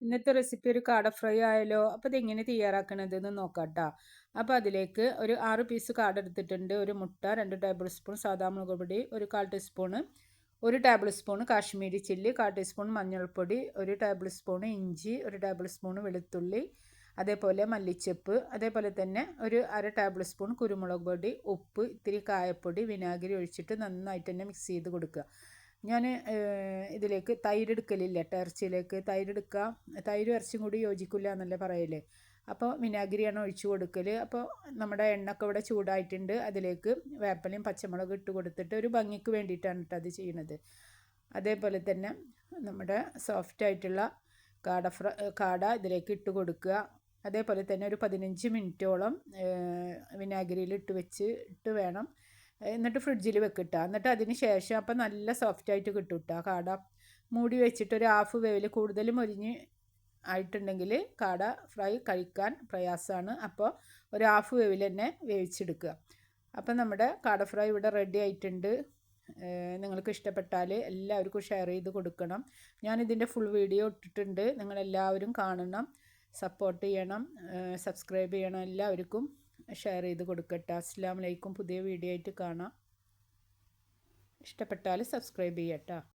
ഇന്നത്തെ റെസിപ്പി ഒരു കാട ഫ്രൈ ആയാലോ. അപ്പോൾ ഇതെങ്ങനെ തയ്യാറാക്കണതെന്ന് നോക്കാം കേട്ടോ. അപ്പോൾ അതിലേക്ക് ഒരു 6 പീസ് കാട എടുത്തിട്ടുണ്ട്. ഒരു മുട്ട, 2 ടേബിൾ സ്പൂൺ സാദാ മുളക് പൊടി, ഒരു 1/4 teaspoon, 1 table spoon Kashmiri chilli, 1/4 teaspoon മഞ്ഞൾപ്പൊടി, 1 ടേബിൾ സ്പൂൺ ഇഞ്ചി, 1 ടേബിൾ സ്പൂൺ വെളുത്തുള്ളി, അതേപോലെ മല്ലിച്ചപ്പ്, അതേപോലെ തന്നെ ഒരു 1/2 ടേബിൾ സ്പൂൺ കുരുമുളക് പൊടി, ഉപ്പ്, ഇത്തിരി കായപ്പൊടി, വിനാഗിരി ഒഴിച്ചിട്ട് നന്നായിട്ട് തന്നെ മിക്സ് ചെയ്ത് കൊടുക്കുക. ഞാൻ ഇതിലേക്ക് തൈര് എടുക്കലില്ല. ഇറച്ചിയിലേക്ക് തൈര് എടുക്കുക. തൈരും ഇറച്ചിയും കൂടി യോജിക്കില്ല എന്നല്ലേ പറയല്. അപ്പോൾ വിനാഗിരിയാണ് ഒഴിച്ചു കൊടുക്കൽ. അപ്പോൾ നമ്മുടെ എണ്ണയൊക്കെ ഇവിടെ ചൂടായിട്ടുണ്ട്. അതിലേക്ക് വേപ്പിലയും പച്ചമുളക് ഇട്ട് കൊടുത്തിട്ട് ഒരു ഭംഗിക്ക് വേണ്ടിയിട്ടാണ് കേട്ടോ അത് ചെയ്യുന്നത്. അതേപോലെ തന്നെ നമ്മുടെ സോഫ്റ്റ് ആയിട്ടുള്ള കാട ഇതിലേക്ക് ഇട്ട് കൊടുക്കുക. അതേപോലെ തന്നെ ഒരു 15 മിനിറ്റോളം വിനാഗിരിയിൽ ഇട്ട് വേണം. എന്നിട്ട് ഫ്രിഡ്ജിൽ വെക്കിട്ട. എന്നിട്ട് അതിന് ശേഷം അപ്പം നല്ല സോഫ്റ്റായിട്ട് കിട്ടും കേട്ടോ കാട. മൂടി വെച്ചിട്ട് ഒരു ഹാഫ് വേവിൽ കൂടുതൽ മൊരിഞ്ഞ് ആയിട്ടുണ്ടെങ്കിൽ കാട ഫ്രൈ കഴിക്കാൻ പ്രയാസമാണ്. അപ്പോൾ ഒരു ഹാഫ് വേവിൽ തന്നെ വേവിച്ചെടുക്കുക. അപ്പം നമ്മുടെ കാട ഫ്രൈ ഇവിടെ റെഡി ആയിട്ടുണ്ട്. നിങ്ങൾക്ക് ഇഷ്ടപ്പെട്ടാൽ എല്ലാവർക്കും ഷെയർ ചെയ്ത് കൊടുക്കണം. ഞാനിതിൻ്റെ ഫുൾ വീഡിയോ ഇട്ടിട്ടുണ്ട്. നിങ്ങളെല്ലാവരും കാണണം, സപ്പോർട്ട് ചെയ്യണം, സബ്സ്ക്രൈബ് ചെയ്യണം. എല്ലാവർക്കും ഷെയർ ചെയ്ത് കൊടുക്കട്ടെ. അസ്സലാമു അലൈക്കും. പുതിയ വീഡിയോ ആയിട്ട് കാണാം. ഇഷ്ടപ്പെട്ടാൽ സബ്സ്ക്രൈബ് ചെയ്യട്ടോ.